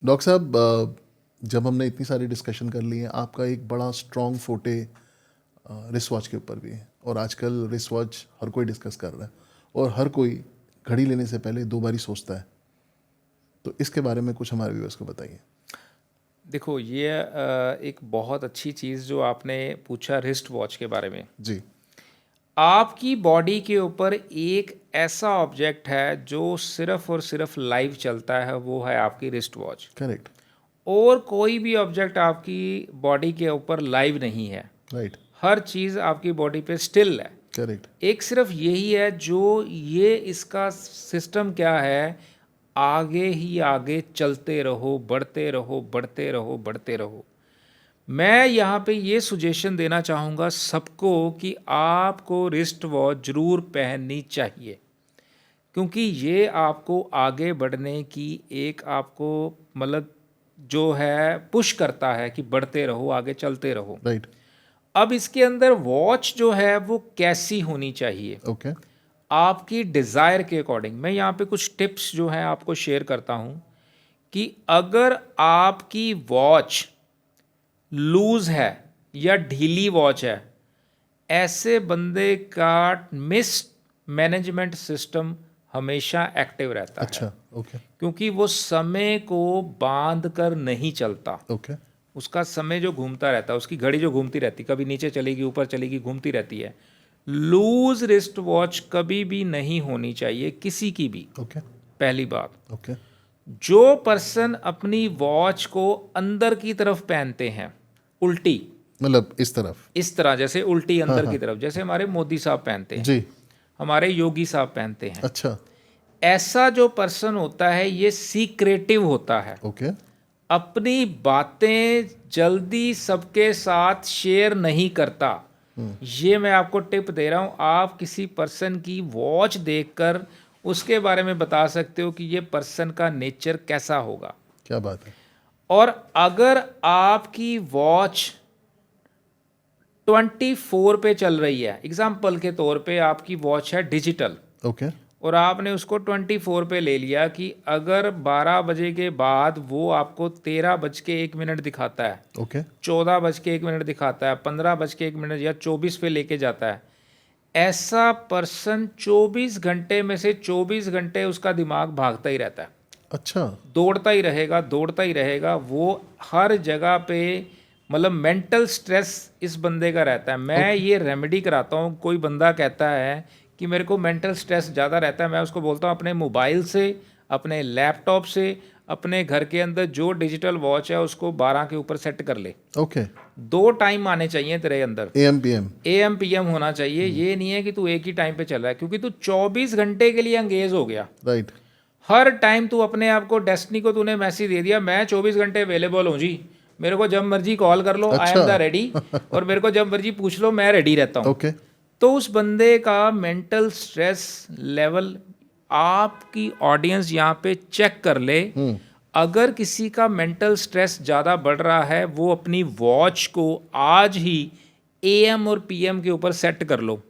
Doctor साहब, जब हमने इतनी सारी डिस्कशन कर ली है, आपका एक बड़ा स्ट्रॉन्ग फोटे रिस्ट वॉच के ऊपर भी है। और आजकल रिस्ट वॉच हर कोई डिस्कस कर रहा है और हर कोई घड़ी लेने से पहले 2 बारी सोचता है। तो इसके बारे में कुछ हमारे व्यूअर्स को बताइए। देखो ये एक बहुत अच्छी चीज़ जो आपने पूछा रिस्ट वॉच के बारे में। जी। आपकी बॉडी के ऊपर एक ऐसा ऑब्जेक्ट है जो सिर्फ और सिर्फ लाइव चलता है, वो है आपकी रिस्ट वॉच। करेक्ट। और कोई भी ऑब्जेक्ट आपकी बॉडी के ऊपर लाइव नहीं है। राइट। हर चीज़ आपकी बॉडी पे स्टिल है। करेक्ट। एक सिर्फ यही है जो ये इसका सिस्टम क्या है, आगे ही आगे चलते रहो, बढ़ते रहो, बढ़ते रहो, बढ़ते रहो। मैं यहाँ पे ये सुजेशन देना चाहूँगा सबको कि आपको रिस्ट वॉच ज़रूर पहननी चाहिए, क्योंकि ये आपको आगे बढ़ने की एक आपको मतलब जो है पुश करता है कि बढ़ते रहो, आगे चलते रहो। राइट। अब इसके अंदर वॉच जो है वो कैसी होनी चाहिए, ओके। आपकी डिज़ायर के अकॉर्डिंग। मैं यहाँ पे कुछ टिप्स जो हैं आपको शेयर करता हूँ कि अगर आपकी वॉच लूज़ है या ढीली वॉच है, ऐसे बंदे का मिस मैनेजमेंट सिस्टम हमेशा एक्टिव रहता है, अच्छा। ओके। क्योंकि वो समय को बांध कर नहीं चलता। ओके। उसका समय जो घूमता रहता है, उसकी घड़ी जो घूमती रहती, कभी नीचे चलेगी, ऊपर चलेगी, घूमती रहती है। लूज रिस्ट वॉच कभी भी नहीं होनी चाहिए किसी की भी। ओके। पहली बात, ओके। जो पर्सन अपनी वॉच को अंदर की तरफ पहनते हैं, उल्टी, मतलब इस तरफ। इस तरह जैसे उल्टी हाँ अंदर हाँ। की तरफ, जैसे हमारे मोदी साहब पहनते हैं, जी। हमारे योगी साहब पहनते हैं, अच्छा। ऐसा जो पर्सन होता है ये सीक्रेटिव होता है। ओके। अपनी बातें जल्दी सबके साथ शेयर नहीं करता। ये मैं आपको टिप दे रहा हूँ। आप किसी पर्सन की वॉच देखकर उसके बारे में बता सकते हो कि ये पर्सन का नेचर कैसा होगा। क्या बात है। और अगर आपकी वॉच 24 पे चल रही है, एग्जाम्पल के तौर पे आपकी वॉच है डिजिटल, ओके। और आपने उसको 24 पे ले लिया कि अगर 12 बजे के बाद वो आपको 13 बज के 1 मिनट दिखाता है, ओके। 14 बज के 1 मिनट दिखाता है, 15 बज के 1 मिनट या 24 पे लेके जाता है, ऐसा पर्सन 24 घंटे में से 24 घंटे उसका दिमाग भागता ही रहता है, अच्छा। दौड़ता ही रहेगा, दौड़ता ही रहेगा। वो हर जगह पे मतलब मेंटल स्ट्रेस इस बंदे का रहता है। मैं ओके। ये रेमेडी कराता हूँ। कोई बंदा कहता है कि मेरे को मेंटल स्ट्रेस ज़्यादा रहता है, मैं उसको बोलता हूँ अपने मोबाइल से, अपने लैपटॉप से, अपने घर के अंदर जो डिजिटल वॉच है उसको 12 के ऊपर सेट कर ले। ओके। 2 टाइम आने चाहिए तेरे अंदर, एएम पीएम। AM PM होना चाहिए। ये नहीं है कि तू एक ही टाइम पे चल रहा है, क्योंकि तू 24 घंटे के लिए एंगेज हो गया। राइट। हर टाइम तू अपने आप को, डेस्टिनी को तूने मैसेज दे दिया, मैं 24 घंटे अवेलेबल हूँ जी, मेरे को जब मर्जी कॉल कर लो, आई अच्छा। एम द रेडी, और मेरे को जब मर्जी पूछ लो, मैं रेडी रहता हूँ। ओके। तो उस बंदे का मेंटल स्ट्रेस लेवल आपकी ऑडियंस यहाँ पे चेक कर ले। अगर किसी का मेंटल स्ट्रेस ज़्यादा बढ़ रहा है, वो अपनी वॉच को आज ही AM और PM के ऊपर सेट कर लो,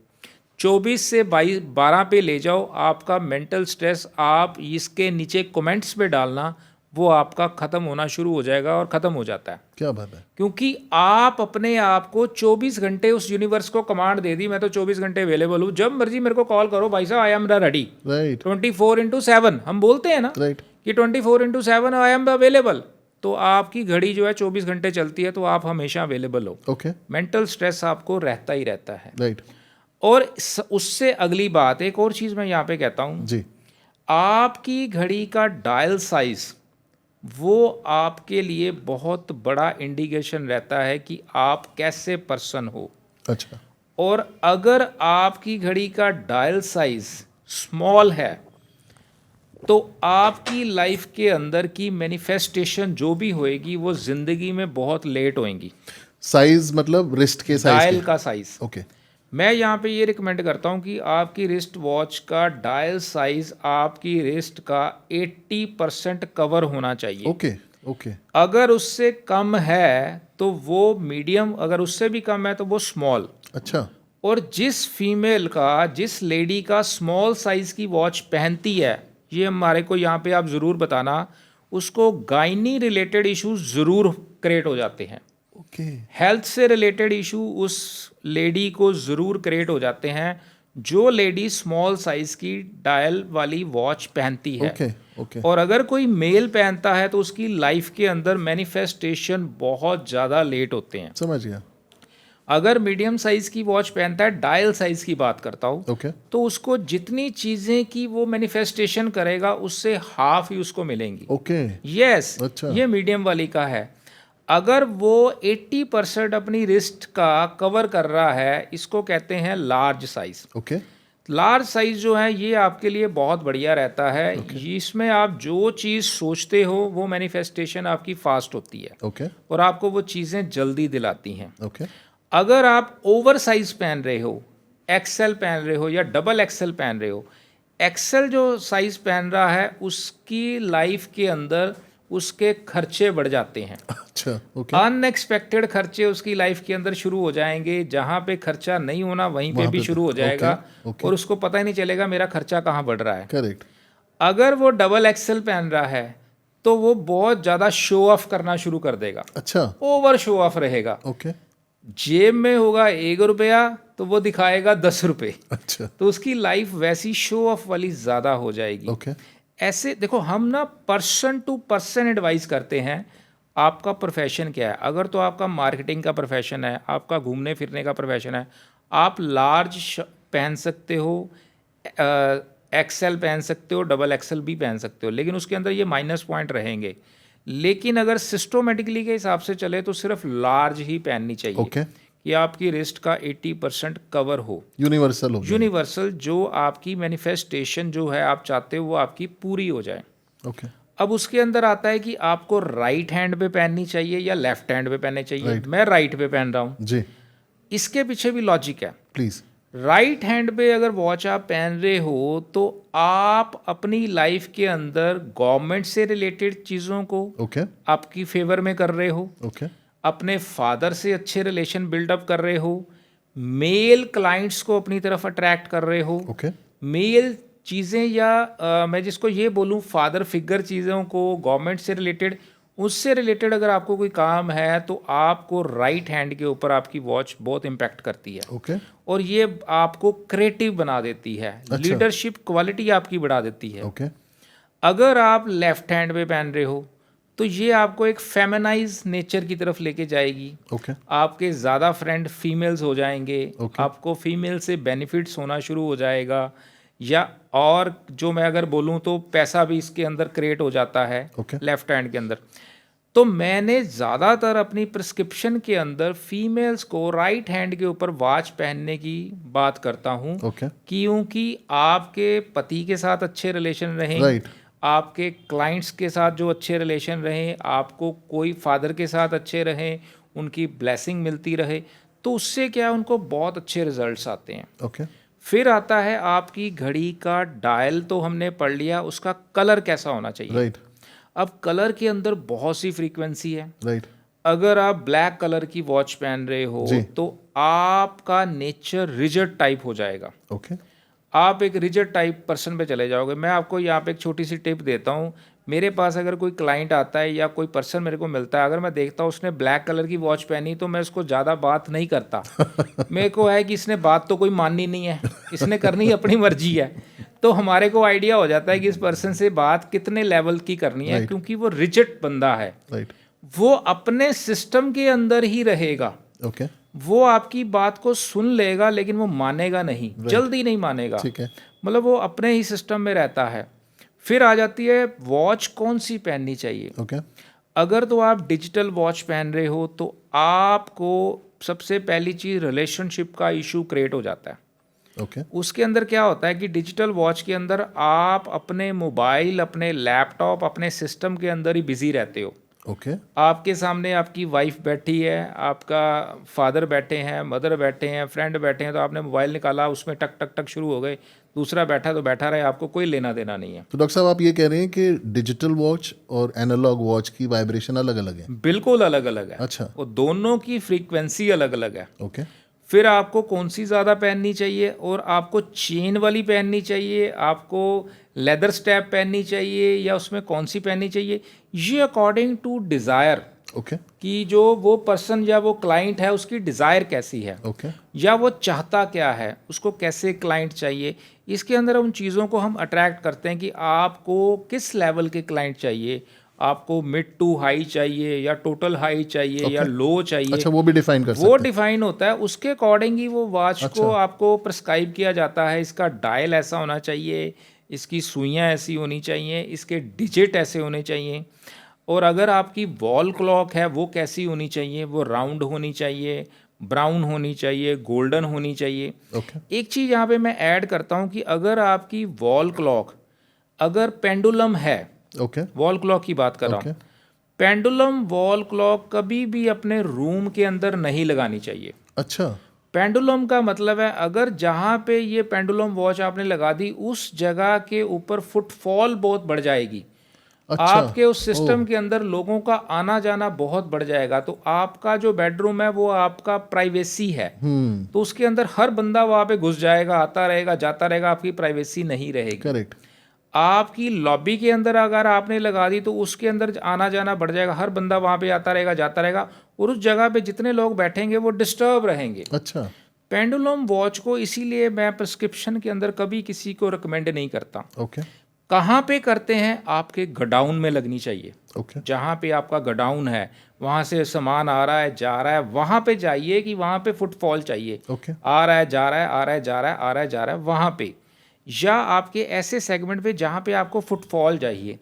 24 से 12 पे ले जाओ। आपका मेंटल स्ट्रेस आप इसके नीचे कमेंट्स पे डालना, वो आपका ख़त्म होना शुरू हो जाएगा और ख़त्म हो जाता है। क्या बात है। क्योंकि आप अपने आप को 24 घंटे उस यूनिवर्स को कमांड दे दी, मैं तो 24 घंटे अवेलेबल हूँ, जब मर्जी मेरे को कॉल करो भाई साहब, I am the ready. Right. 24/7 हम बोलते हैं ना राइट। कि 24/7 आई एम द अवेलेबल। तो आपकी घड़ी जो है 24 घंटे चलती है, तो आप हमेशा अवेलेबल हो। ओके। मेंटल स्ट्रेस आपको रहता ही रहता है। राइट। और उससे अगली बात, एक और चीज़ मैं यहाँ पे कहता हूँ, जी। आपकी घड़ी का डायल साइज वो आपके लिए बहुत बड़ा इंडिकेशन रहता है कि आप कैसे पर्सन हो। अच्छा। और अगर आपकी घड़ी का डायल साइज स्मॉल है, तो आपकी लाइफ के अंदर की मैनिफेस्टेशन जो भी होएगी वो ज़िंदगी में बहुत लेट होएंगी। साइज मतलब रिस्ट के साइज डायल के। का साइज, ओके। मैं यहाँ पे ये रिकमेंड करता हूँ कि आपकी रिस्ट वॉच का डायल साइज आपकी रिस्ट का 80% कवर होना चाहिए। ओके। ओके। अगर उससे कम है तो वो मीडियम, अगर उससे भी कम है तो वो स्मॉल। अच्छा। और जिस फीमेल का, जिस लेडी का स्मॉल साइज़ की वॉच पहनती है, ये हमारे को यहाँ पे आप ज़रूर बताना, उसको गायनी रिलेटेड इश्यूज ज़रूर क्रिएट हो जाते हैं। ओके हेल्थ से रिलेटेड इशू उस लेडी को ज़रूर क्रिएट हो जाते हैं जो लेडी स्मॉल साइज़ की डायल वाली वॉच पहनती है। ओके ओके और अगर कोई मेल पहनता है तो उसकी लाइफ के अंदर मैनिफेस्टेशन बहुत ज़्यादा लेट होते हैं। समझ गया। अगर मीडियम साइज़ की वॉच पहनता है, डायल साइज़ की बात करता हूँ, ओके तो उसको जितनी चीज़ें की वो मैनिफेस्टेशन करेगा उससे हाफ ही उसको मिलेंगी। ओके यस, अच्छा। ये मीडियम वाली का है। अगर वो 80% अपनी रिस्ट का कवर कर रहा है, इसको कहते हैं large size. Okay large size जो है ये आपके लिए बहुत बढ़िया रहता है। इसमें आप जो चीज़ सोचते हो वो मैनिफेस्टेशन आपकी फास्ट होती है ओके और आपको वो चीज़ें जल्दी दिलाती हैं। ओके अगर आप ओवर साइज पहन रहे हो, एक्सेल पहन रहे हो या डबल एक्सेल पहन रहे हो, एक्सेल जो साइज पहन रहा है उसकी लाइफ के अंदर उसके खर्चे बढ़ जाते हैं। अच्छा ओके अनएक्सपेक्टेड खर्चे उसकी लाइफ के अंदर शुरू हो जाएंगे। जहाँ पे खर्चा नहीं होना वहीं पे वहाँ भी पे शुरू हो जाएगा ओके और उसको पता ही नहीं चलेगा मेरा खर्चा कहाँ बढ़ रहा है। करेक्ट अगर वो डबल एक्सेल पहन रहा है तो वो बहुत ज़्यादा शो ऑफ करना शुरू कर देगा, अच्छा ओवर शो ऑफ रहेगा। ओके जेब में होगा 1 रुपया तो वो दिखाएगा 10 रुपये, अच्छा तो उसकी लाइफ वैसी शो ऑफ वाली ज़्यादा हो जाएगी। ओके ऐसे देखो, हम ना पर्सन टू पर्सन एडवाइस करते हैं। आपका प्रोफेशन क्या है? अगर तो आपका मार्केटिंग का प्रोफेशन है, आपका घूमने फिरने का प्रोफेशन है, आप लार्ज पहन सकते हो, एक्सेल पहन सकते हो, डबल एक्सेल भी पहन सकते हो, लेकिन उसके अंदर ये माइनस पॉइंट रहेंगे। लेकिन अगर सिस्टोमेटिकली के हिसाब से चले तो सिर्फ लार्ज ही पहननी चाहिए ओके कि आपकी रिस्ट का 80% कवर हो। यूनिवर्सल हो गया। यूनिवर्सल जो आपकी मैनिफेस्टेशन जो है आप चाहते हो वो आपकी पूरी हो जाए। ओके अब उसके अंदर आता है कि आपको राइट हैंड पे पहननी चाहिए या लेफ्ट हैंड पे पहननी चाहिए। Right. मैं राइट पे पहन रहा हूँ। जी इसके पीछे भी लॉजिक है। प्लीज राइट हैंड पे अगर वॉच आप पहन रहे हो तो आप अपनी लाइफ के अंदर गवर्नमेंट से रिलेटेड चीज़ों को ओके आपकी फेवर में कर रहे हो, ओके अपने फादर से अच्छे रिलेशन बिल्डअप कर रहे हो, मेल क्लाइंट्स को अपनी तरफ अट्रैक्ट कर रहे हो, ओके मेल चीज़ें या मैं जिसको ये बोलूँ फादर फिगर चीज़ों को गवर्नमेंट से रिलेटेड, उससे रिलेटेड अगर आपको कोई काम है तो आपको राइट हैंड के ऊपर आपकी वॉच बहुत इम्पैक्ट करती है ओके और ये आपको क्रिएटिव बना देती है, लीडरशिप क्वालिटी आपकी बढ़ा देती है। ओके अगर आप लेफ्ट हैंड पे पहन रहे हो तो ये आपको एक फेमिनाइज नेचर की तरफ लेके जाएगी। ओके आपके ज़्यादा फ्रेंड फीमेल्स हो जाएंगे, Okay. आपको फीमेल से बेनिफिट्स होना शुरू हो जाएगा, या और जो मैं अगर बोलूँ तो पैसा भी इसके अंदर क्रिएट हो जाता है Okay. लेफ्ट हैंड के अंदर। तो मैंने ज़्यादातर अपनी प्रिस्क्रिप्शन के अंदर फीमेल्स को राइट हैंड के ऊपर वॉच पहनने की बात करता हूँ ओके क्योंकि आपके पति के साथ अच्छे रिलेशन रहें, राइट आपके क्लाइंट्स के साथ जो अच्छे रिलेशन रहें, आपको कोई फादर के साथ अच्छे रहें, उनकी ब्लेसिंग मिलती रहे, तो उससे क्या है उनको बहुत अच्छे रिजल्ट्स आते हैं। ओके फिर आता है आपकी घड़ी का डायल, तो हमने पढ़ लिया, उसका कलर कैसा होना चाहिए। राइट अब कलर के अंदर बहुत सी फ्रीक्वेंसी है। राइट अगर आप ब्लैक कलर की वॉच पहन रहे हो जी। तो आपका नेचर रिजिड टाइप हो जाएगा, ओके आप एक रिजिड टाइप पर्सन पे चले जाओगे। मैं आपको यहाँ पे एक छोटी सी टिप देता हूँ। मेरे पास अगर कोई क्लाइंट आता है या कोई पर्सन मेरे को मिलता है, अगर मैं देखता हूँ उसने ब्लैक कलर की वॉच पहनी तो मैं उसको ज़्यादा बात नहीं करता। मेरे को है कि इसने बात तो कोई माननी नहीं है, इसने करनी अपनी मर्जी है। तो हमारे को आइडिया हो जाता है कि इस पर्सन से बात कितने लेवल की करनी है, Right. क्योंकि वो रिजिड बंदा है, राइट वो अपने सिस्टम के अंदर ही रहेगा, ओके वो आपकी बात को सुन लेगा लेकिन वो मानेगा नहीं, जल्दी नहीं मानेगा, ठीक है मतलब वो अपने ही सिस्टम में रहता है। फिर आ जाती है वॉच कौन सी पहननी चाहिए। ओके अगर तो आप डिजिटल वॉच पहन रहे हो तो आपको सबसे पहली चीज़ रिलेशनशिप का इशू क्रिएट हो जाता है। ओके उसके अंदर क्या होता है कि डिजिटल वॉच के अंदर आप अपने मोबाइल, अपने लैपटॉप, अपने सिस्टम के अंदर ही बिजी रहते हो। ओके आपके सामने आपकी वाइफ बैठी है, आपका फादर बैठे हैं, मदर बैठे हैं, फ्रेंड बैठे हैं, तो आपने मोबाइल निकाला, उसमें टक टक टक शुरू हो गए, दूसरा बैठा तो बैठा रहे, आपको कोई लेना देना नहीं है। तो डॉक्टर साहब आप ये कह रहे हैं कि डिजिटल वॉच और एनालॉग वॉच की वाइब्रेशन अलग अलग है। बिल्कुल अलग अलग है। अच्छा वो दोनों की फ्रीक्वेंसी अलग अलग है। ओके फिर आपको कौन सी ज़्यादा पहननी चाहिए, और आपको चेन वाली पहननी चाहिए, आपको लेदर स्ट्रैप पहननी चाहिए, या उसमें कौन सी पहननी चाहिए, ये अकॉर्डिंग टू डिज़ायर ओके कि जो वो पर्सन या वो क्लाइंट है उसकी डिज़ायर कैसी है, ओके या वो चाहता क्या है, उसको कैसे क्लाइंट चाहिए। इसके अंदर उन चीज़ों को हम अट्रैक्ट करते हैं कि आपको किस लेवल के क्लाइंट चाहिए, आपको मिड टू हाई चाहिए, या टोटल हाई चाहिए, या लो चाहिए। अच्छा, वो भी डिफाइन कर वो सकते हैं। डिफाइन होता है, उसके अकॉर्डिंग ही वो वॉच को आपको प्रिस्क्राइब किया जाता है। इसका डायल ऐसा होना चाहिए, इसकी सुइयाँ ऐसी होनी चाहिए, इसके डिजिट ऐसे होने चाहिए, और अगर आपकी वॉल क्लॉक है वो कैसी होनी चाहिए, वो राउंड होनी चाहिए, ब्राउन होनी चाहिए, गोल्डन होनी चाहिए। ओके एक चीज़ यहाँ पे मैं ऐड करता हूँ कि अगर आपकी वॉल क्लॉक अगर पेंडुलम है, ओके वॉल क्लॉक की बात कर रहा ओके हूँ, पेंडुलम वॉल क्लॉक कभी भी अपने रूम के अंदर नहीं लगानी चाहिए। अच्छा पेंडुलम का मतलब है अगर जहाँ पे ये पेंडुलम वॉच आपने लगा दी उस जगह के ऊपर फुटफॉल बहुत बढ़ जाएगी, अच्छा आपके उस सिस्टम के अंदर लोगों का आना जाना बहुत बढ़ जाएगा। तो आपका जो बेडरूम है वो आपका प्राइवेसी है, तो उसके अंदर हर बंदा वहाँ पे घुस जाएगा, आता रहेगा, जाता रहेगा, आपकी प्राइवेसी नहीं रहेगी। करेक्ट आपकी लॉबी के अंदर अगर आपने लगा दी तो उसके अंदर आना जाना बढ़ जाएगा, हर बंदा वहाँ पे आता रहेगा, जाता रहेगा, और उस जगह पे जितने लोग बैठेंगे वो डिस्टर्ब रहेंगे। अच्छा पेंडुलम वॉच को इसीलिए मैं प्रिस्क्रिप्शन के अंदर कभी किसी को रिकमेंड नहीं करता। ओके कहाँ पे करते हैं, आपके गोडाउन में लगनी चाहिए। ओके जहाँ पे आपका गोडाउन है, वहाँ से सामान आ रहा है जा रहा है, वहाँ पे जाइए कि वहाँ पे फुटफॉल चाहिए, ओके आ रहा है जा रहा है, आ रहा है जा रहा है, आ रहा है जा रहा है, वहाँ पे, या आपके ऐसे सेगमेंट पे जहाँ पे आपको फुटफॉल चाहिए।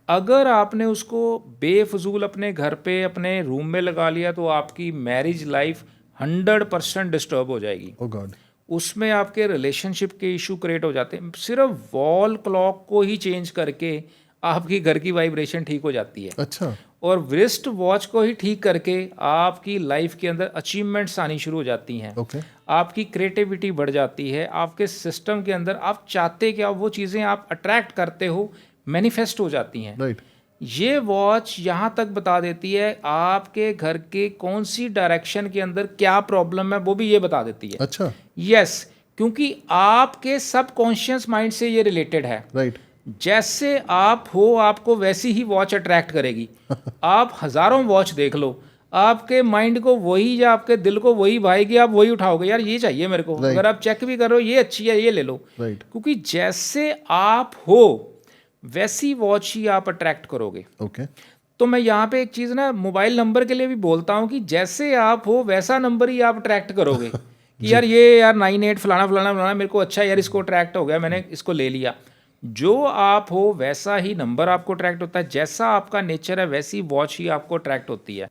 अगर आपने उसको बेफजूल अपने घर पे अपने रूम में लगा लिया तो आपकी मैरिज लाइफ 100% डिस्टर्ब हो जाएगी, ओ गॉड उसमें आपके रिलेशनशिप के इशू क्रिएट हो जाते हैं। सिर्फ वॉल क्लॉक को ही चेंज करके आपकी घर की वाइब्रेशन ठीक हो जाती है, अच्छा और wrist वॉच को ही ठीक करके आपकी लाइफ के अंदर अचीवमेंट्स आनी शुरू हो जाती हैं, ओके आपकी क्रिएटिविटी बढ़ जाती है, आपके सिस्टम के अंदर आप चाहते क्या वो चीज़ें आप अट्रैक्ट करते हो मैनिफेस्ट हो जाती हैं। राइट ये वॉच यहाँ तक बता देती है आपके घर के कौन सी डायरेक्शन के अंदर क्या प्रॉब्लम है, वो भी ये बता देती है। अच्छा यस, क्योंकि आपके सबकॉन्शियस माइंड से ये रिलेटेड है। राइट जैसे आप हो आपको वैसी ही वॉच अट्रैक्ट करेगी। आप हज़ारों वॉच देख लो, आपके माइंड को वही या आपके दिल को वही भाएगी, आप वही उठाओगे, यार ये चाहिए मेरे को। अगर आप चेक भी करो ये अच्छी है, ये ले लो, राइट क्योंकि जैसे आप हो वैसी वॉच ही आप अट्रैक्ट करोगे। ओके तो मैं यहाँ पे एक चीज़ ना मोबाइल नंबर के लिए भी बोलता हूँ कि जैसे आप हो वैसा नंबर ही आप अट्रैक्ट करोगे कि यार ये यार 98 फलाना फलाना फलाना मेरे को अच्छा है यार, इसको अट्रैक्ट हो गया, मैंने इसको ले लिया। जो आप हो वैसा ही नंबर आपको अट्रैक्ट होता है, जैसा आपका नेचर है वैसी वॉच ही आपको अट्रैक्ट होती है।